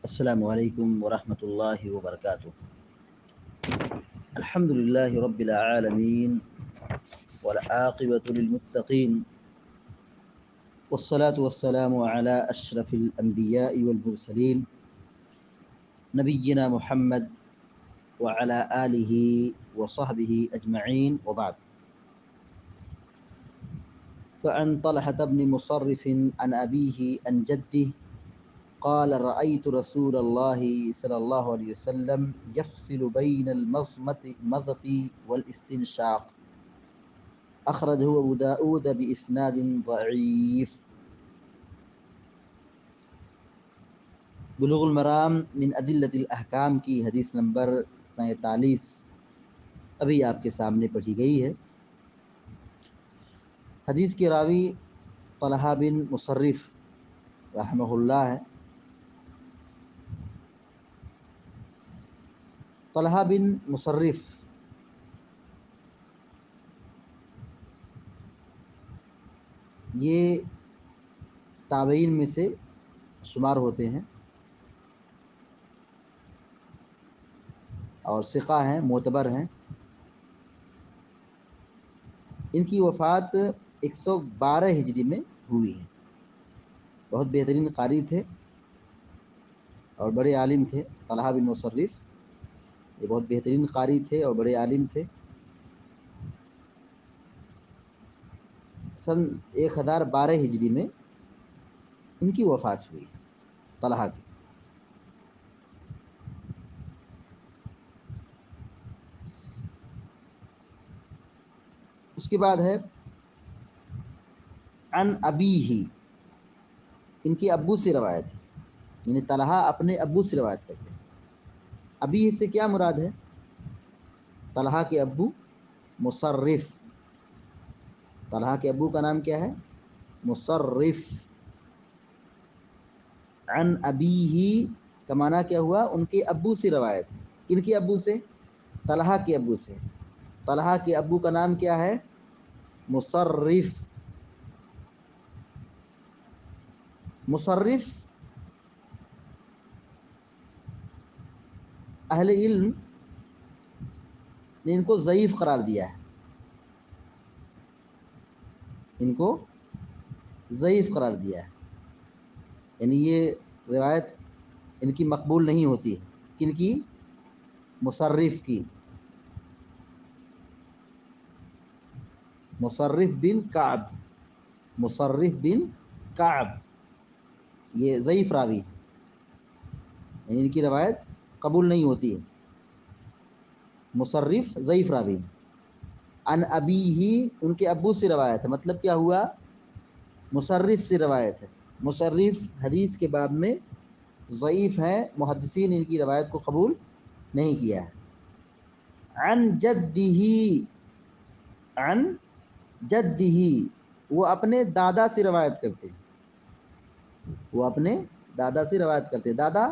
السلام علیکم ورحمۃ اللہ وبرکاتہ۔ الحمد للہ رب العالمین والعاقبۃ للمتقین والصلاة والسلام علی اشرف الانبیاء والمرسلین نبینا محمد وعلی آلہ وصحبہ اجمعین وبعد۔ فعن طلحة بن مصرف عن أبيه عن جده قال رأيت رسول الله صلى الله عليه وسلم يفصل بين المضمضة والاستنشاق، أخرجه أبو داود بإسناد ضعيف۔ بلوغ المرام من ادلۃ الاحکام کی حدیث نمبر 47 ابھی آپ کے سامنے پڑھی گئی ہے۔ حدیث کے راوی طلحہ بن مصرف رحمہ اللہ ہے۔ طلحہ بن مصرف یہ تابعین میں سے شمار ہوتے ہیں اور ثقہ ہیں، معتبر ہیں۔ ان کی وفات 112 ہجری میں ہوئی ہے۔ بہت بہترین قاری تھے اور بڑے عالم تھے طلحہ بن مصرف۔ یہ بہت بہترین قاری تھے اور بڑے عالم تھے۔ سن 1012 ہجری میں ان کی وفات ہوئی طلحہ کی۔ اس کے بعد ہے عن ابیہ، ان کے ابو سے روایت ہے، یعنی طلحہ اپنے ابو سے روایت کرتے ہیں۔ ابی سے کیا مراد ہے؟ طلحہ کے ابو مصرف۔ طلحہ کے ابو کا نام کیا ہے؟ مصرف۔ عن ابیہ کا معنی کیا ہوا؟ ان کے ابو سے روایت ہے۔ کن کے ابو سے؟ طلحہ کے ابو سے۔ طلحہ کے ابو کا نام کیا ہے؟ مصرف۔ مصرف اہل علم نے ان کو ضعیف قرار دیا ہے، ان کو ضعیف قرار دیا ہے، یعنی یہ روایت ان کی مقبول نہیں ہوتی ہے۔ کن کی؟ مصرف کی۔ مصرف بن کعب، مصرف بن کعب یہ ضعیف راوی ہے، یعنی ان کی روایت قبول نہیں ہوتی ہے۔ مصرف ضعیف راوی ہے۔ عن ابیہ ان کے ابو سے روایت ہے، مطلب کیا ہوا؟ مصرف سے روایت ہے۔ مصرف حدیث کے باب میں ضعیف ہیں، محدثین ان کی روایت کو قبول نہیں کیا ہے۔ عن جدہ، عن جدہ وہ اپنے دادا سے روایت کرتے ہیں، وہ اپنے دادا سے روایت کرتے ہیں۔ دادا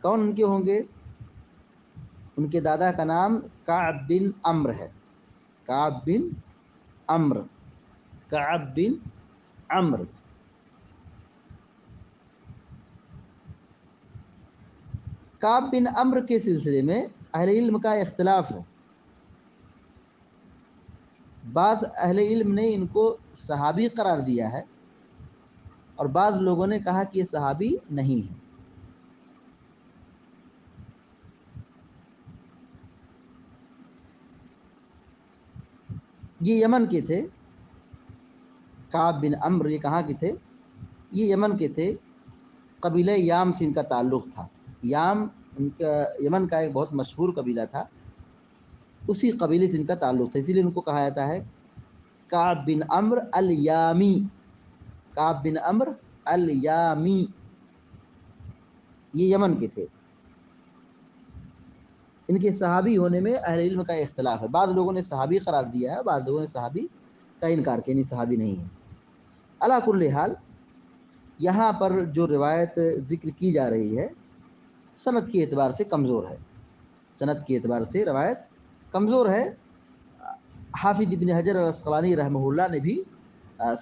کون ان کے ہوں گے؟ ان کے دادا کا نام کعب بن عمرو ہے، کعب بن عمرو، کعب بن عمرو۔ کعب بن عمرو کے سلسلے میں اہل علم کا اختلاف ہے۔ بعض اہل علم نے ان کو صحابی قرار دیا ہے اور بعض لوگوں نے کہا کہ یہ صحابی نہیں ہے۔ یہ یمن کے تھے، کعب بن عمرو یہ کہاں کے تھے؟ یہ یمن کے تھے، قبیلہ یام سے ان کا تعلق تھا۔ یام ان کا یمن کا ایک بہت مشہور قبیلہ تھا، اسی قبیلے سے ان کا تعلق تھا، اسی لیے ان کو کہا جاتا ہے کعب بن عمرو الیامی، کعب بن عمرو الیامی۔ یہ یمن کے تھے۔ ان کے صحابی ہونے میں اہل علم کا اختلاف ہے، بعض لوگوں نے صحابی قرار دیا ہے، بعض لوگوں نے صحابی کا انکار کیا، نہیں صحابی نہیں ہے۔ علی کل حال یہاں پر جو روایت ذکر کی جا رہی ہے سند کے اعتبار سے کمزور ہے، سند کے اعتبار سے روایت کمزور ہے۔ حافظ ابن حجر العسقلانی رحمہ اللہ نے بھی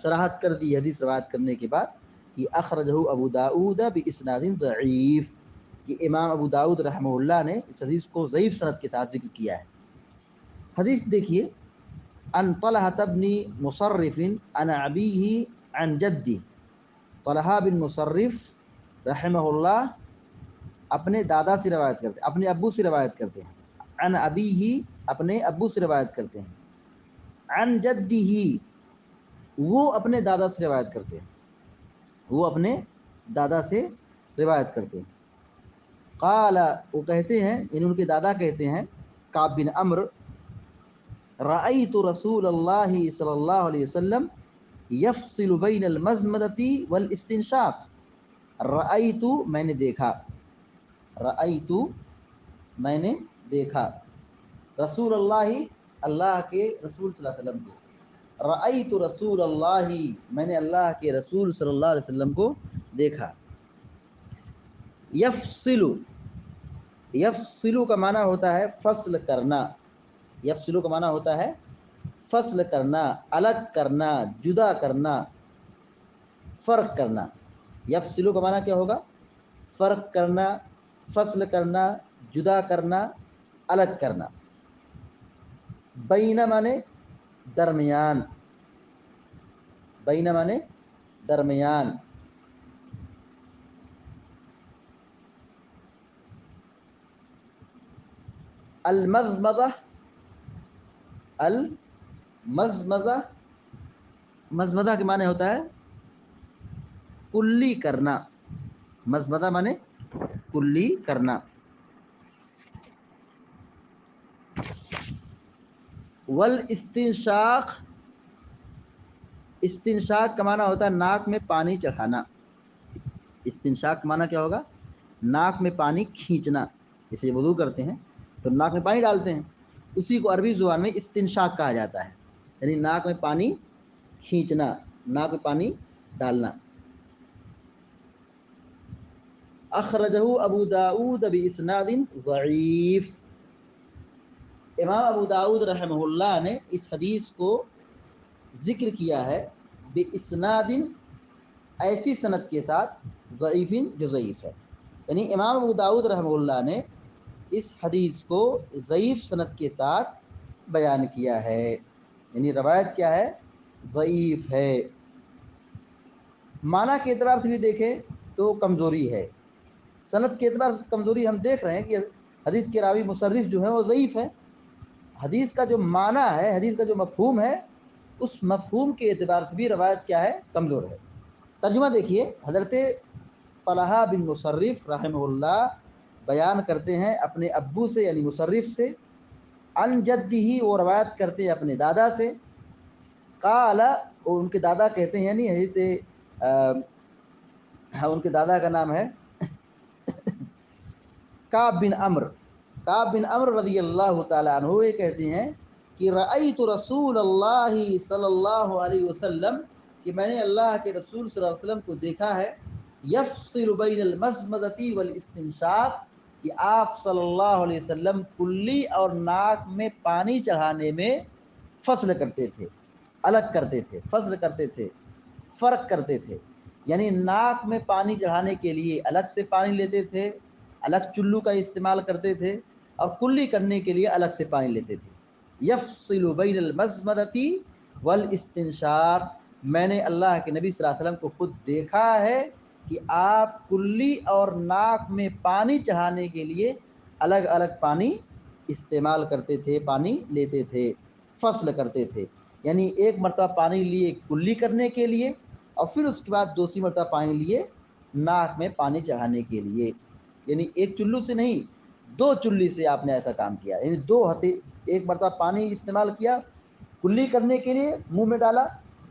صراحت کر دی حدیث روایت کرنے کے بعد کہ اخرجہ ابو داؤد باسناد ضعیف، کہ امام ابو داؤد رحمہ اللہ نے اس حدیث کو ضعیف سند کے ساتھ ذکر کیا ہے۔ حدیث دیکھیے، ان طلحہ بن مصرف عن ابیہ عن جدی، طلحہ بن مصرف رحمہ اللہ اپنے دادا سے روایت کرتے ہیں، اپنے ابو سے روایت کرتے ہیں، عن ابیہ اپنے ابو سے روایت کرتے ہیں، عن جدہ وہ اپنے دادا سے روایت کرتے ہیں، وہ اپنے دادا سے روایت کرتے ہیں۔ قال وہ کہتے ہیں، یعنی ان کے دادا کہتے ہیں کعب بن عمرو، رأیت رسول اللہ صلی اللہ علیہ وسلم یفصل بین المضمضۃ والاستنشاق، رأیت میں نے دیکھا، رأیت میں نے دیکھا، رسول اللہ اللہ کے رسول صلی اللہ علیہ وسلم کو، رأیت رسول اللہ میں نے اللہ کے رسول صلی اللہ علیہ وسلم کو دیکھا، یفصل، یفصل کا معنی ہوتا ہے فصل کرنا، یفصل کا معنی ہوتا ہے فصل کرنا، الگ کرنا، جدا کرنا، فرق کرنا۔ یفصل کا معنی کیا ہوگا؟ فرق کرنا، فصل کرنا، جدا کرنا، الگ کرنا۔ بین مانے درمیان، بین مانے درمیان۔ المضمضہ، المضمضہ، مضمضہ کے معنی ہوتا ہے کلی کرنا، مضمضہ مانے کلی کرنا۔ والاستنشاق، استنشاق کا معنی ہوتا ہے ناک میں پانی چڑھانا، استنشاق کا معنی کیا ہوگا؟ ناک میں پانی کھینچنا، جیسے وضو کرتے ہیں تو ناک میں پانی ڈالتے ہیں، اسی کو عربی زبان میں استنشاق کہا جاتا ہے، یعنی ناک میں پانی کھینچنا، ناک میں پانی ڈالنا۔ اخرجہ ابو داؤد باسناد ضعیف، امام ابو داؤد رحمہ اللہ نے اس حدیث کو ذکر کیا ہے باسناد، ایسی سند کے ساتھ، ضعیف جو ضعیف ہے، یعنی امام ابو داؤد رحمہ اللہ نے اس حدیث کو ضعیف سند کے ساتھ بیان کیا ہے، یعنی روایت کیا ہے؟ ضعیف ہے۔ معنی کے اعتبار سے بھی دیکھیں تو کمزوری ہے، سند کے اعتبار سے کمزوری ہم دیکھ رہے ہیں کہ حدیث کے راوی مصرف جو ہے وہ ضعیف ہے، حدیث کا جو معنی ہے، حدیث کا جو مفہوم ہے، اس مفہوم کے اعتبار سے بھی روایت کیا ہے؟ کمزور ہے۔ ترجمہ دیکھیے، حضرت طلحہ بن مصرف رحمہ اللہ بیان کرتے ہیں اپنے ابو سے، یعنی مصرف سے، عن جدہ وہ روایت کرتے ہیں اپنے دادا سے، قال وہ ان کے دادا کہتے ہیں، یعنی حضرت ان کے دادا کا نام ہے کعب بن عمرو، کعب بن عمرو رضی اللہ تعالی عنہ، یہ کہتے ہیں کہ رأیت رسول اللہ صلی اللہ علیہ وسلم، کہ میں نے اللہ کے رسول صلی اللہ علیہ وسلم کو دیکھا ہے، یفصل بین المضمضۃ والاستنشاق، کہ آپ صلی اللہ علیہ وسلم کلی اور ناک میں پانی چڑھانے میں فصل کرتے تھے، الگ کرتے تھے، فصل کرتے تھے، فرق کرتے تھے، یعنی ناک میں پانی چڑھانے کے لیے الگ سے پانی لیتے تھے، الگ چلو کا استعمال کرتے تھے، اور کلی کرنے کے لیے الگ سے پانی لیتے تھے۔ یفصل بین المضمضۃ والاستنشاق، میں نے اللہ کے نبی صلی اللہ علیہ وسلم کو خود دیکھا ہے کہ آپ کلی اور ناک میں پانی چڑھانے کے لیے الگ الگ پانی استعمال کرتے تھے، پانی لیتے تھے، فصل کرتے تھے، یعنی ایک مرتبہ پانی لیے کلی کرنے کے لیے، اور پھر اس کے بعد دوسری مرتبہ پانی لیے ناک میں پانی چڑھانے کے لیے، یعنی ایک چلو سے نہیں، دو چلی سے آپ نے ایسا کام کیا، یعنی دو ہتھے، ایک مرتبہ پانی استعمال کیا کلی کرنے کے لیے، منہ میں ڈالا،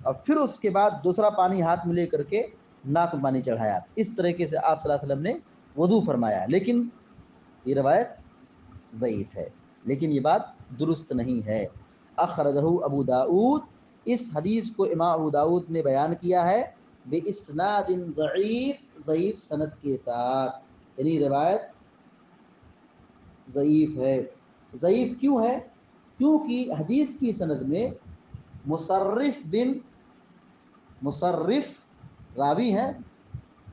اور پھر اس کے بعد دوسرا پانی ہاتھ میں لے کر کے ناک میں پانی چڑھایا، اس طریقے سے آپ صلی اللہ علیہ وسلم نے وضو فرمایا۔ لیکن یہ روایت ضعیف ہے، لیکن یہ بات درست نہیں ہے۔ اخرجہ ابو داؤد، اس حدیث کو امام ابو داؤد نے بیان کیا ہے باسناد ضعیف، ضعیف سند کے ساتھ، یعنی روایت ضعیف ہے۔ ضعیف کیوں ہے؟ کیونکہ حدیث کی سند میں مصرف راوی ہیں،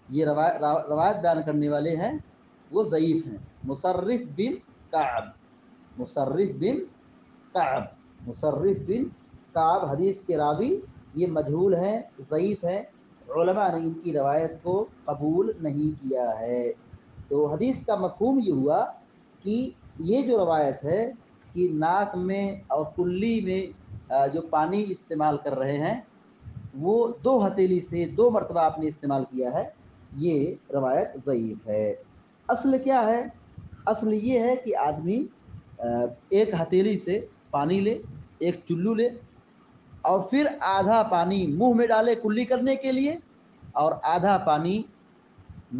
یہ روایت بیان کرنے والے ہیں وہ ضعیف ہیں. مصرف بن کعب، مصرف بن کعب، مصرف بن کعب حدیث کے راوی یہ مجہول ہیں، ضعیف ہیں، علماء نے ان کی روایت کو قبول نہیں کیا ہے. تو حدیث کا مفہوم یہ ہوا کہ یہ جو روایت ہے کہ ناک میں اور کلی میں جو پانی استعمال کر رہے ہیں وہ 2 ہتھیلی سے 2 مرتبہ آپ نے استعمال کیا ہے، یہ روایت ضعیف ہے. اصل کیا ہے؟ اصل یہ ہے کہ آدمی ایک ہتھیلی سے پانی لے، ایک چلو لے، اور پھر آدھا پانی منہ میں ڈالے کلی کرنے کے لیے اور آدھا پانی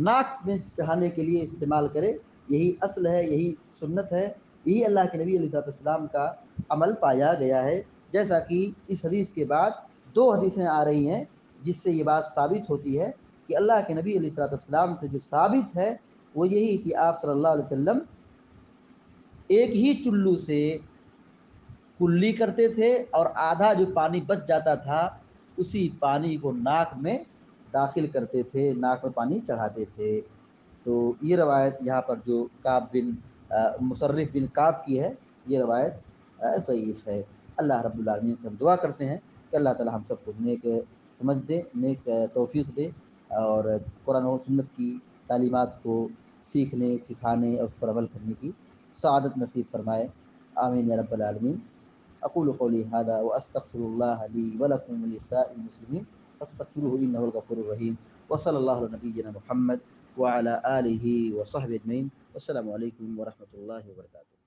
ناک میں چڑھانے کے لیے استعمال کرے. یہی اصل ہے، یہی سنت ہے، یہی اللہ کے نبی علیہ السلام کا عمل پایا گیا ہے. جیسا کہ اس حدیث کے بعد 2 حدیثیں آ رہی ہیں جس سے یہ بات ثابت ہوتی ہے کہ اللہ کے نبی علیہ السلام سے جو ثابت ہے وہ یہی کہ آپ صلی اللہ علیہ وسلم ایک ہی چلو سے کلی کرتے تھے اور آدھا جو پانی بچ جاتا تھا اسی پانی کو ناک میں داخل کرتے تھے، ناک میں پانی چڑھاتے تھے. تو یہ روایت یہاں پر جو کعب بن مصرف بن کعب کی ہے یہ روایت ضعیف ہے. اللہ رب العالمین سے ہم دعا کرتے ہیں کہ اللہ تعالی ہم سب کو نیک سمجھ دے، نیک توفیق دے، اور قرآن و سنت کی تعلیمات کو سیکھنے، سکھانے اور پر عمل کرنے کی سعادت نصیب فرمائے. آمین یا رب العالمین. اقول قولی هذا واستغفر الله لي ولكم ولسائر المسلمين فاستغفروه انه الغفور الرحيم. وصلى الله على نبينا محمد وعلى اله وصحبه اجمعين. والسلام عليكم ورحمه الله وبركاته.